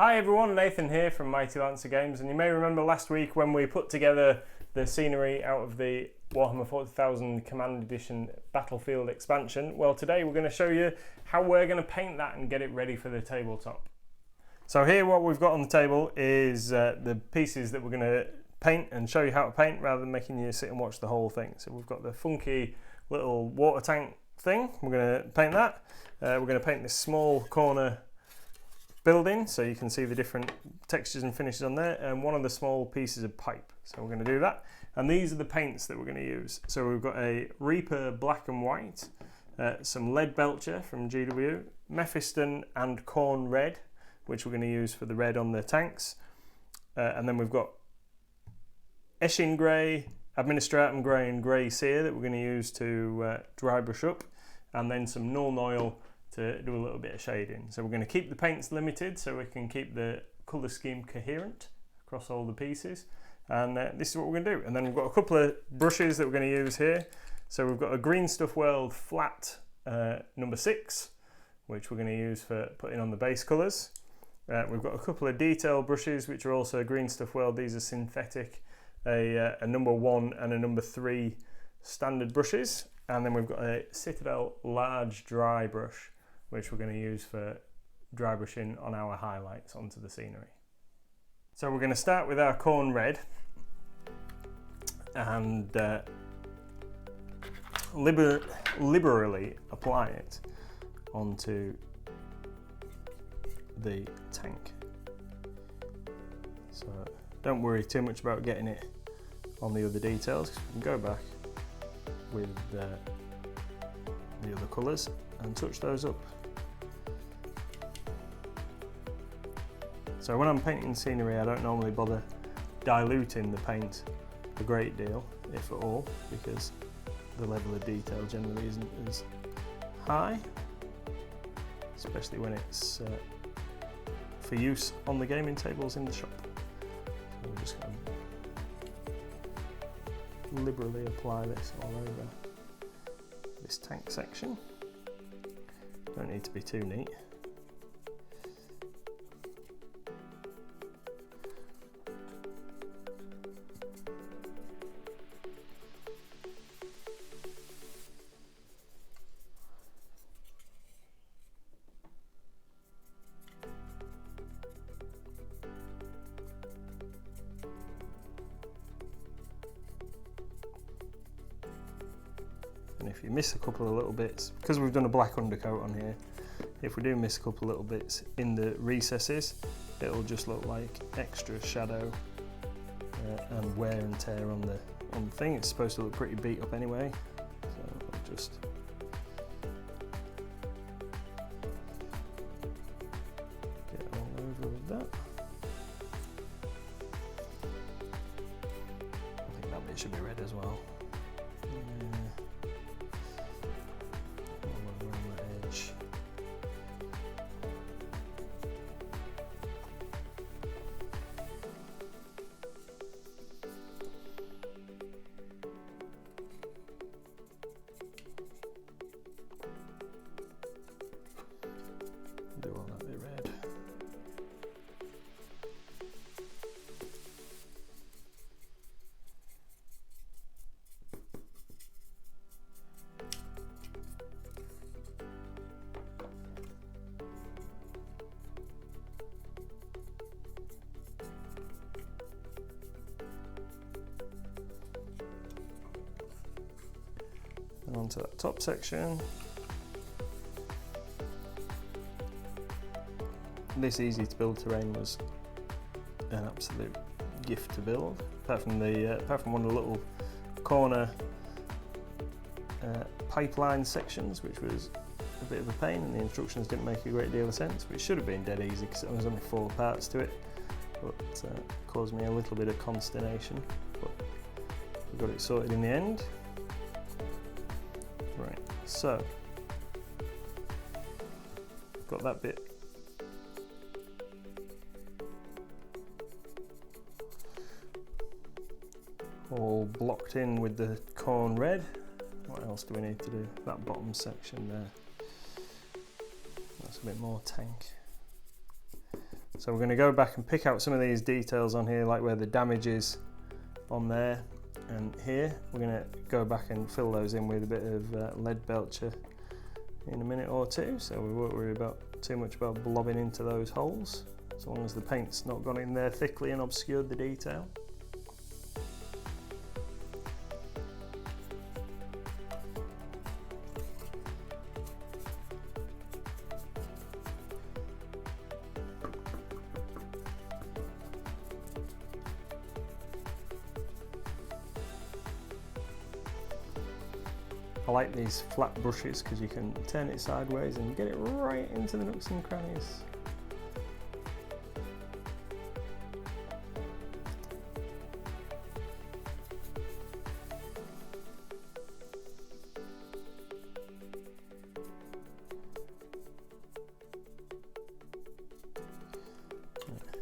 Hi everyone, Nathan here from Mighty Lancer Games, and you may remember last week when we put together the scenery out of the Warhammer 40,000 Command Edition Battlefield expansion. Well, today we're going to show you how we're going to paint that and get it ready for the tabletop. So here what we've got on the table is the pieces that we're going to paint and show you how to paint rather than making you sit and watch the whole thing. So we've got the funky little water tank thing, we're going to paint that. We're going to paint this small corner building so you can see the different textures and finishes on there, and one of the small pieces of pipe. So we're going to do that, and these are the paints that we're going to use. So we've got a Reaper black and white, some lead belcher from GW, Mephiston and corn red, which we're going to use for the red on the tanks, and then we've got Eshin grey, Administratum grey and grey sear that we're going to use to dry brush up, and then some Nuln oil to do a little bit of shading. So we're going to keep the paints limited so we can keep the colour scheme coherent across all the pieces, and this is what we're going to do. And then we've got a couple of brushes that we're going to use here. So we've got a Green Stuff World flat number 6, which we're going to use for putting on the base colours. We've got a couple of detail brushes which are also Green Stuff World. These are synthetic, a number 1 and a number 3 standard brushes, and then we've got a Citadel large dry brush which we're going to use for dry brushing on our highlights onto the scenery. So we're going to start with our corn red and liberally apply it onto the tank. So don't worry too much about getting it on the other details, because we can go back with the other colours and touch those up. So when I'm painting scenery, I don't normally bother diluting the paint a great deal, if at all, because the level of detail generally isn't as high, especially when it's for use on the gaming tables in the shop. So we're just going to liberally apply this all over this tank section. Don't need to be too neat. And if you miss a couple of little bits, because we've done a black undercoat on here, if we do miss a couple of little bits in the recesses, it'll just look like extra shadow and wear and tear on the thing. It's supposed to look pretty beat up anyway, so I'll just get all over with that. I think that bit should be red as well. Do all that bit red. And onto that top section. This easy to build terrain was an absolute gift to build. Apart from one of the little corner pipeline sections, which was a bit of a pain, and the instructions didn't make a great deal of sense, which should have been dead easy because there was only 4 parts to it, but caused me a little bit of consternation. But we got it sorted in the end. Right, so got that bit all blocked in with the corn red. What else do we need to do? That bottom section there, that's a bit more tank. So we're going to go back and pick out some of these details on here, like where the damage is on there and here. We're going to go back and fill those in with a bit of lead belcher in a minute or two, so we won't worry too much about blobbing into those holes, as long as the paint's not gone in there thickly and obscured the detail. I like these flat brushes because you can turn it sideways and get it right into the nooks and crannies.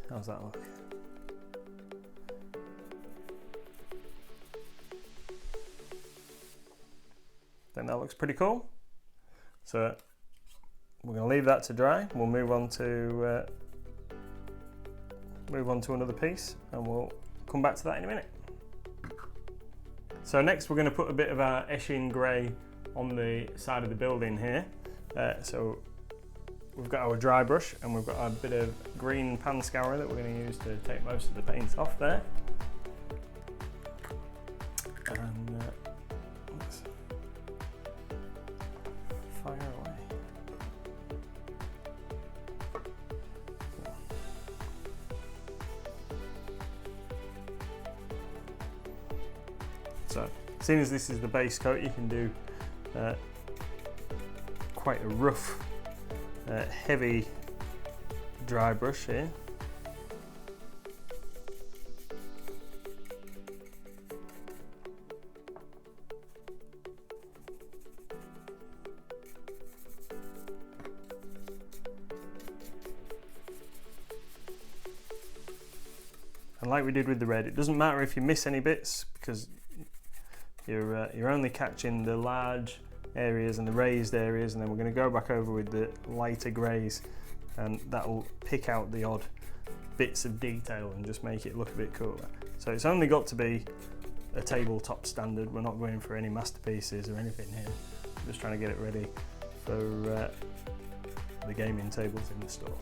How's that look? I think that looks pretty cool. So we're going to leave that to dry. We'll move on to another piece, and we'll come back to that in a minute. So next we're going to put a bit of our Eshin grey on the side of the building here. So we've got our dry brush and we've got a bit of green pan scourer that we're going to use to take most of the paint off there. And let's fire away. So, seeing as this is the base coat, you can do quite a rough, heavy dry brush here. And like we did with the red, it doesn't matter if you miss any bits, because you're only catching the large areas and the raised areas, and then we're going to go back over with the lighter greys, and that will pick out the odd bits of detail and just make it look a bit cooler. So it's only got to be a tabletop standard. We're not going for any masterpieces or anything here. I'm just trying to get it ready for the gaming tables in the store.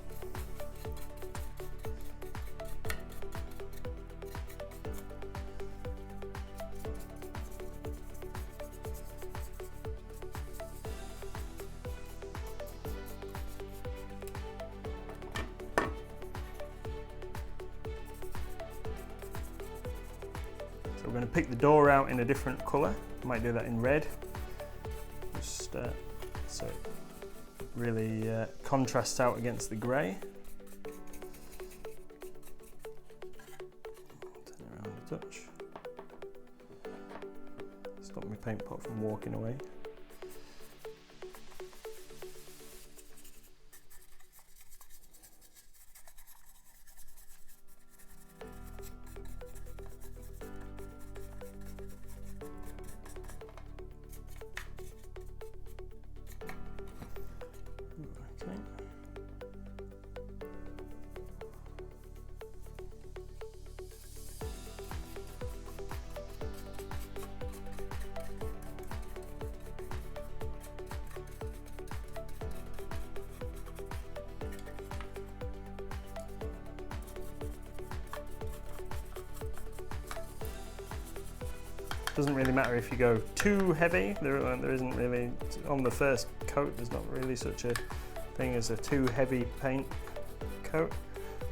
We're going to pick the door out in a different colour. Might do that in red, just so it really contrasts out against the grey. Turn it around a touch. Stop my paint pot from walking away. Doesn't really matter if you go too heavy. There isn't really, on the first coat, there's not really such a thing as a too heavy paint coat.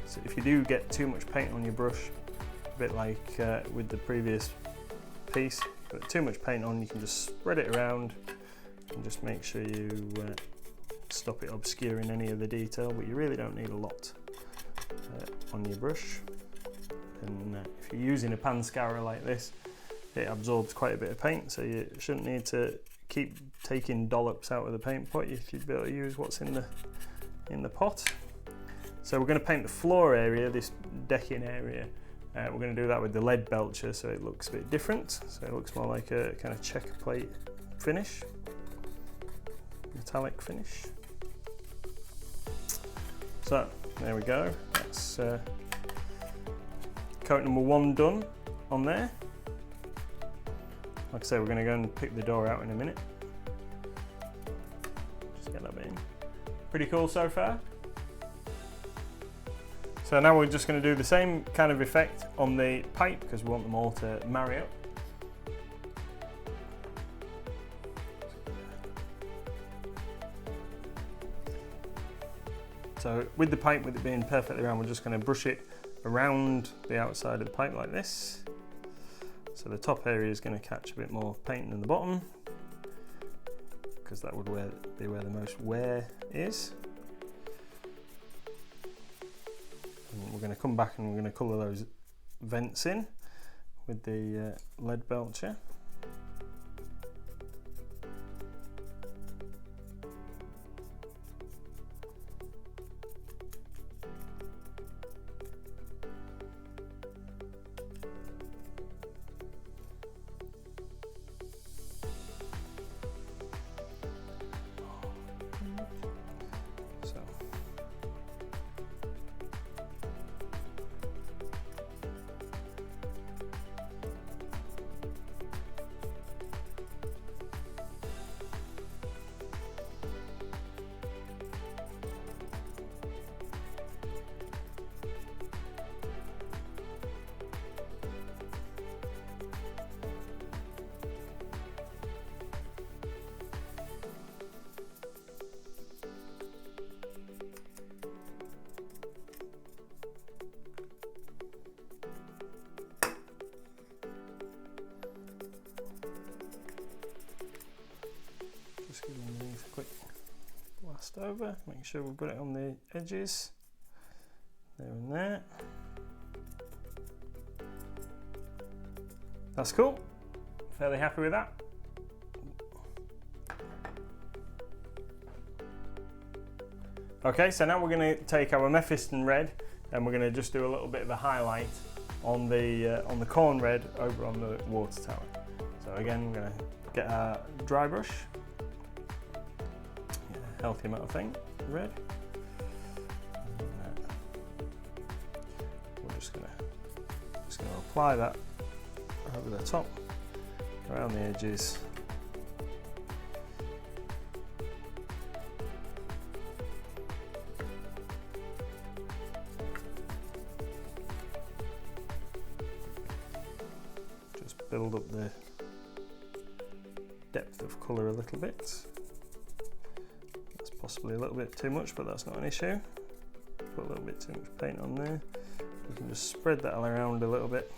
So if you do get too much paint on your brush, a bit like with the previous piece, but too much paint on, you can just spread it around and just make sure you stop it obscuring any of the detail, but you really don't need a lot on your brush. And if you're using a pan scourer like this, it absorbs quite a bit of paint, so you shouldn't need to keep taking dollops out of the paint pot. You should be able to use what's in the pot. So we're going to paint the floor area, this decking area. We're going to do that with the lead belcher, so it looks a bit different. So it looks more like a kind of checker plate finish, metallic finish. So There we go. That's coat number 1 done on there. Like I say, we're going to go and pick the door out in a minute. Just get that bit in. Pretty cool so far. So now we're just going to do the same kind of effect on the pipe because we want them all to marry up. So with the pipe, with it being perfectly round, we're just going to brush it around the outside of the pipe like this. So the top area is going to catch a bit more paint than the bottom because that would be where the most wear is. And we're going to come back and we're going to colour those vents in with the lead belcher. Just give these a quick blast over, make sure we've got it on the edges, there and there. That's cool, fairly happy with that. Okay, so now we're going to take our Mephiston red and we're going to just do a little bit of a highlight on the corn red over on the water tower. So again, we're going to get our dry brush. Healthy amount of thing, red. And, we're just gonna apply that over the top, around the edges. Just build up the depth of colour a little bit. Possibly a little bit too much, but that's not an issue. Put a little bit too much paint on there. We can just spread that all around a little bit.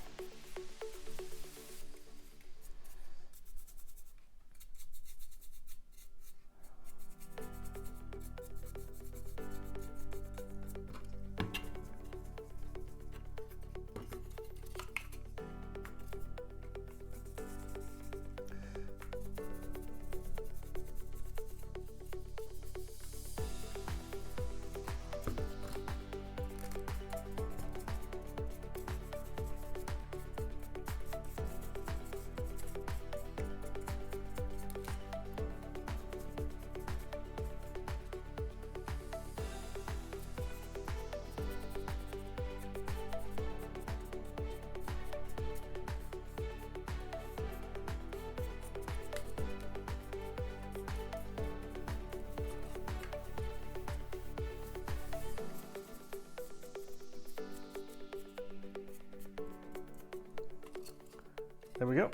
There we go,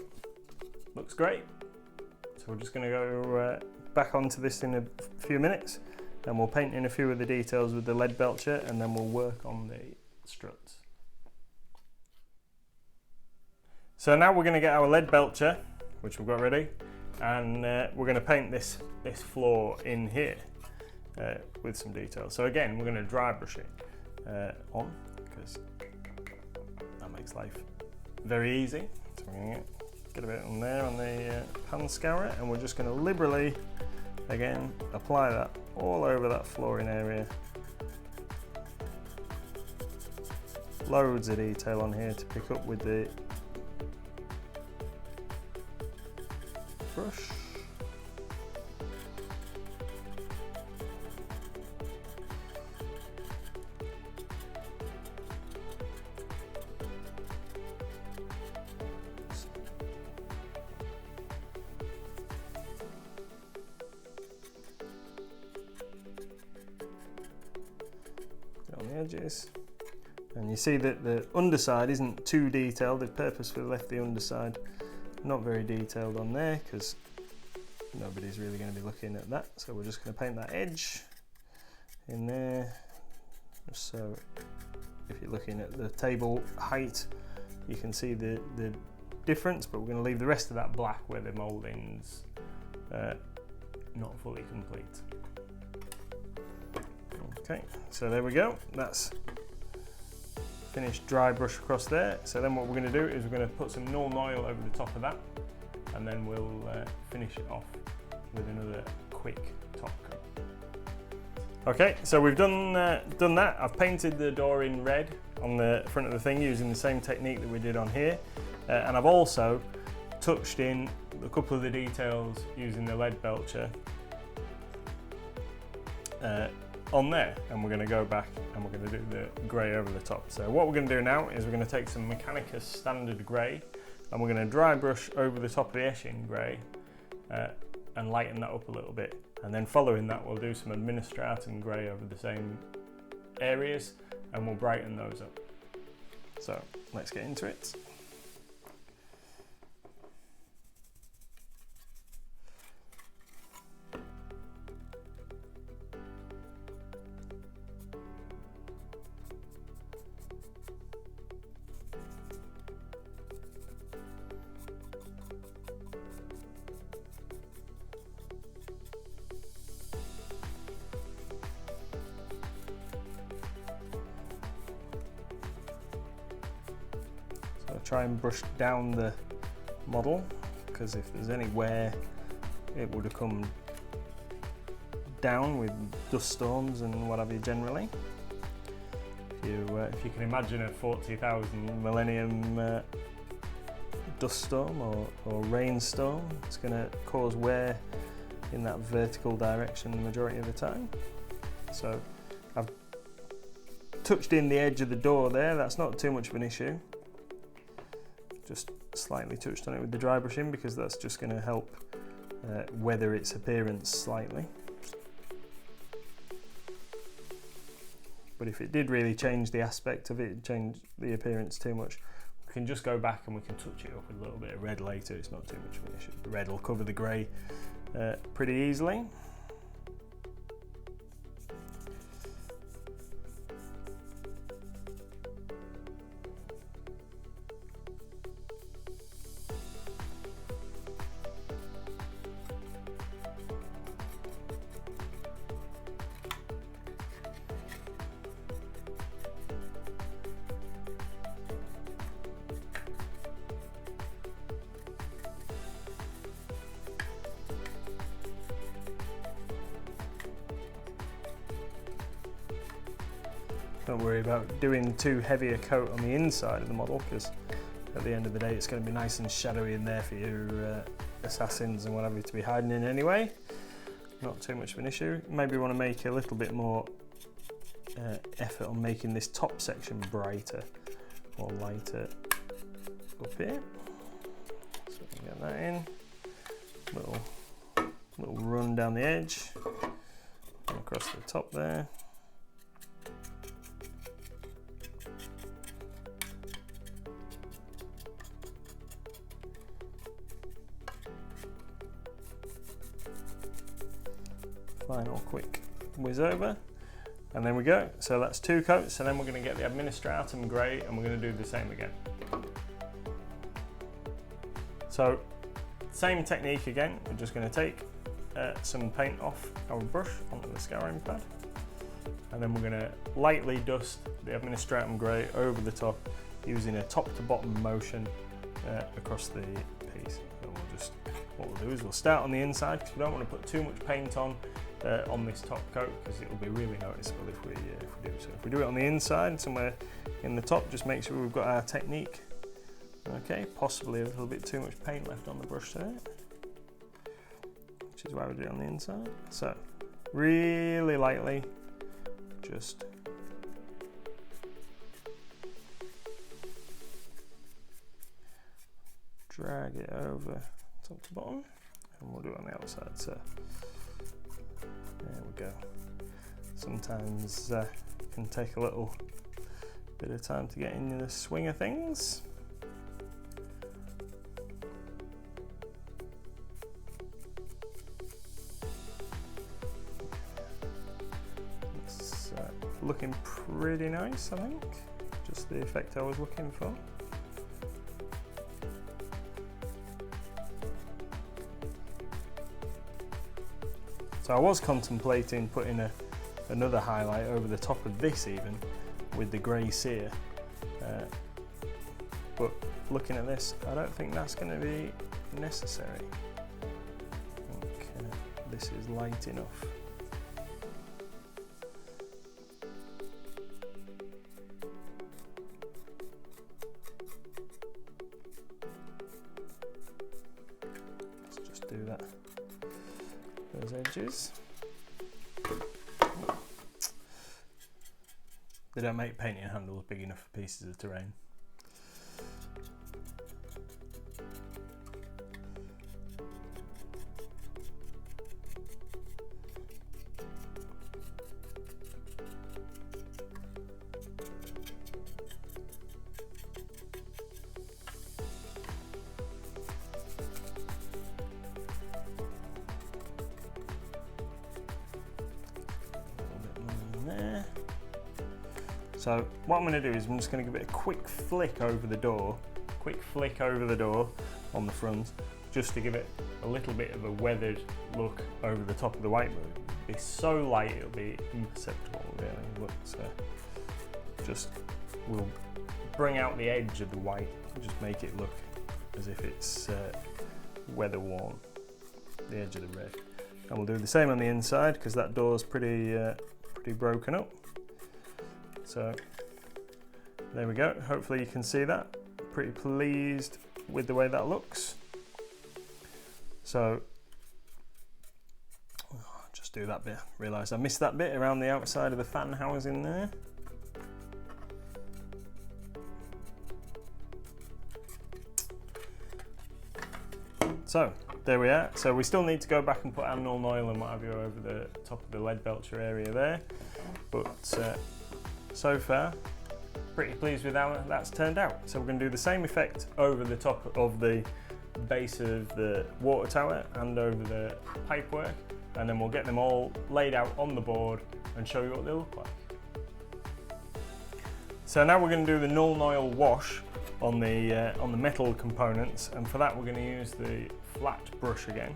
looks great. So we're just going to go back onto this in a few minutes and we'll paint in a few of the details with the lead belcher and then we'll work on the struts. So now we're going to get our lead belcher, which we've got ready, and we're going to paint this floor in here with some details. So again, we're going to dry brush it on because that makes life very easy. So we're going to get a bit on there on the pan scourer, and we're just going to liberally, again, apply that all over that flooring area. Loads of detail on here to pick up with the brush. edges. And you see that the underside isn't too detailed. They've purposefully left the underside not very detailed on there because nobody's really going to be looking at that. So we're just going to paint that edge in there. So if you're looking at the table height, you can see the difference, but we're going to leave the rest of that black where the moulding's not fully complete. Okay, so there we go. That's finished dry brush across there. So then what we're going to do is we're going to put some Nuln oil over the top of that, and then we'll finish it off with another quick top coat. Okay, so we've done that. I've painted the door in red on the front of the thing using the same technique that we did on here, and I've also touched in a couple of the details using the lead belcher on there, and we're going to go back and we're going to do the grey over the top. So what we're going to do now is we're going to take some Mechanicus standard grey and we're going to dry brush over the top of the Esching grey and lighten that up a little bit, and then following that we'll do some Administratum grey over the same areas and we'll brighten those up. So let's get into it. Try and brush down the model, because if there's any wear it would have come down with dust storms and what have you generally. If you can imagine a 40,000 millennium dust storm or rainstorm, it's going to cause wear in that vertical direction the majority of the time. So I've touched in the edge of the door there, that's not too much of an issue. Just slightly touched on it with the dry brushing because that's just going to help weather its appearance slightly. But if it did really change the aspect of it, change the appearance too much, we can just go back and we can touch it up with a little bit of red later. It's not too much of an issue. The red will cover the grey pretty easily. Don't worry about doing too heavy a coat on the inside of the model, because at the end of the day it's going to be nice and shadowy in there for your assassins and whatever to be hiding in anyway. Not too much of an issue. Maybe you want to make a little bit more effort on making this top section brighter or lighter up here. So we can get that in. Little run down the edge and across the top there. Final quick whiz over, and then we go. So that's 2 coats, and then we're going to get the Administratum grey and we're going to do the same again. So same technique again, we're just going to take some paint off our brush onto the scouring pad, and then we're going to lightly dust the Administratum grey over the top using a top to bottom motion across the piece. And what we'll do is we'll start on the inside, because we don't want to put too much paint on this top coat, because it will be really noticeable if we do. So if we do it on the inside, somewhere in the top, just make sure we've got our technique. Okay, possibly a little bit too much paint left on the brush there, which is why we do it on the inside. So really lightly, just drag it over top to bottom, and we'll do it on the outside. So there we go. Sometimes can take a little bit of time to get in the swing of things. It's looking pretty nice, I think. Just the effect I was looking for. So I was contemplating putting another highlight over the top of this even, with the grey cere. But looking at this, I don't think that's going to be necessary. I think this is light enough. Let's just do that. Those edges. They don't make painting handles big enough for pieces of terrain. There. So what I'm going to do is I'm just going to give it a quick flick over the door, on the front, just to give it a little bit of a weathered look over the top of the white. It'll be so light it'll be imperceptible really, but just we'll bring out the edge of the white and just make it look as if it's weather worn, the edge of the red. And we'll do the same on the inside because that door's pretty broken up. So there we go. Hopefully you can see that. Pretty pleased with the way that looks. So just do that bit. Realised I missed that bit around the outside of the fan housing there. So there we are. So we still need to go back and put our null oil and what have you over the top of the lead belcher area there. But so far, pretty pleased with how that's turned out. So we're going to do the same effect over the top of the base of the water tower and over the pipework, and then we'll get them all laid out on the board and show you what they look like. So now we're going to do the null oil wash on the metal components, and for that we're going to use the flat brush again.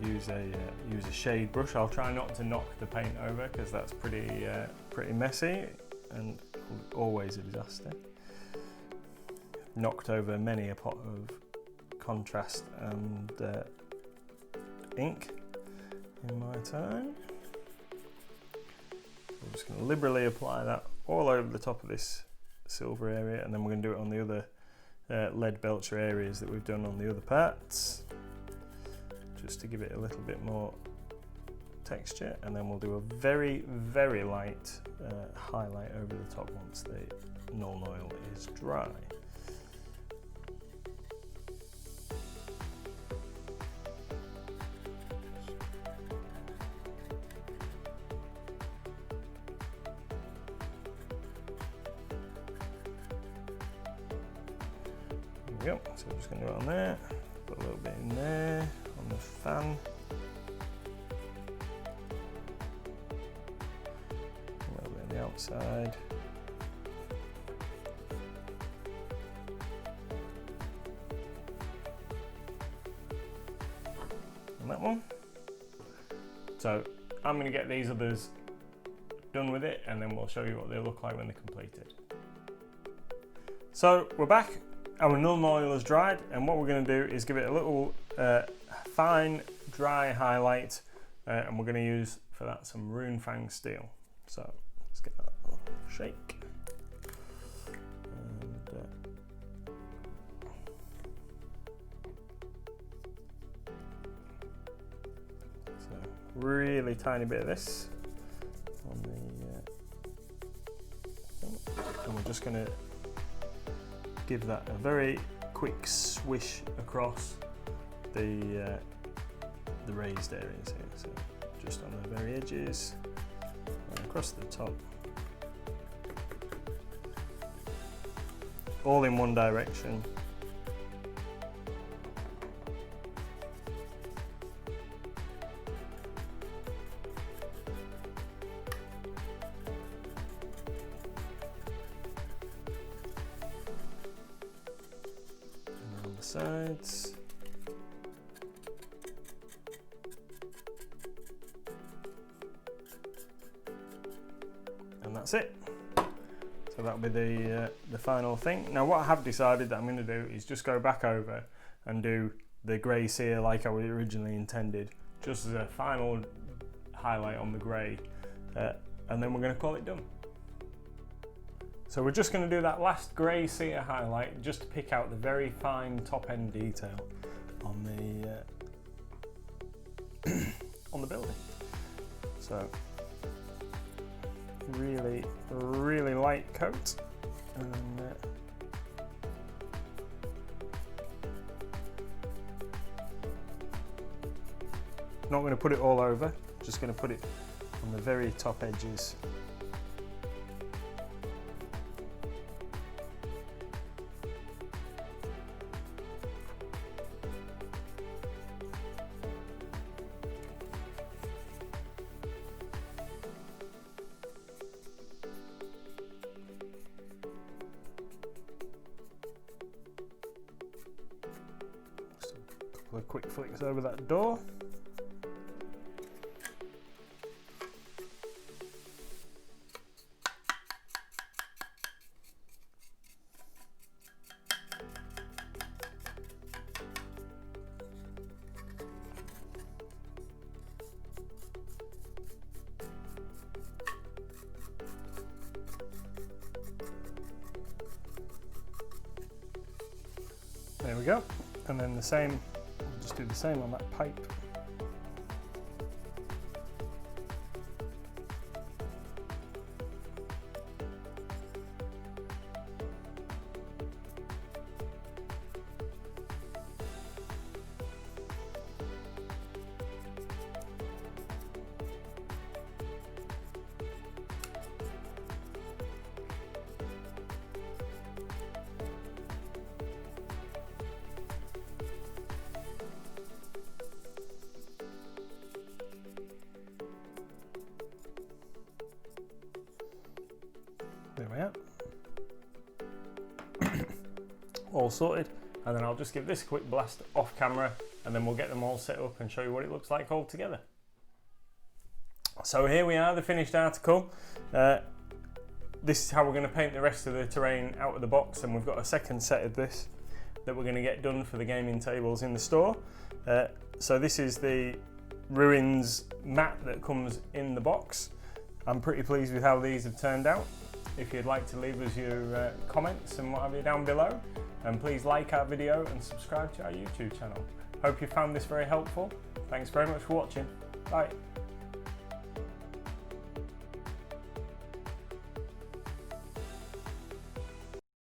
Use a shade brush. I'll try not to knock the paint over because that's pretty messy and always a disaster. Knocked over many a pot of contrast and ink in my time. I'm just going to liberally apply that all over the top of this silver area, and then we're going to do it on the other lead belcher areas that we've done on the other parts, just to give it a little bit more texture, and then we'll do a very, very light highlight over the top once the null oil is dry. There we go, so we're just going to do it on there, put a little bit in there, on the fan. A little bit on the outside. And that one. So I'm going to get these others done with it, and then we'll show you what they look like when they're completed. So we're back. Our null oil has dried, and what we're going to do is give it a little fine dry highlight, and we're going to use for that some Rune Fang steel. So let's get that little shake. And, so really tiny bit of this on the thing, and we're just going to give that a very quick swish across the raised areas here. So just on the very edges and across the top. All in one direction. And on the sides. And that's it. So that'll be the final thing. Now what I have decided that I'm going to do is just go back over and do the grey sear like I originally intended, just as a final highlight on the grey, and then we're going to call it done. So we're just going to do that last grey sear highlight just to pick out the very fine top end detail on the on the building. So really light coat, and not going to put it all over, just going to put it on the very top edges. A quick flicks over that door. There we go. And then the same, just do the same on that pipe. There we are. All sorted, and then I'll just give this a quick blast off camera, and then we'll get them all set up and show you what it looks like all together. So here we are, the finished article. This is how we're going to paint the rest of the terrain out of the box, and we've got a second set of this that we're going to get done for the gaming tables in the store. So this is the Ruins mat that comes in the box. I'm pretty pleased with how these have turned out. If you'd like to leave us your comments and what have you down below, and please like our video and subscribe to our YouTube channel. Hope you found this very helpful. Thanks very much for watching. Bye.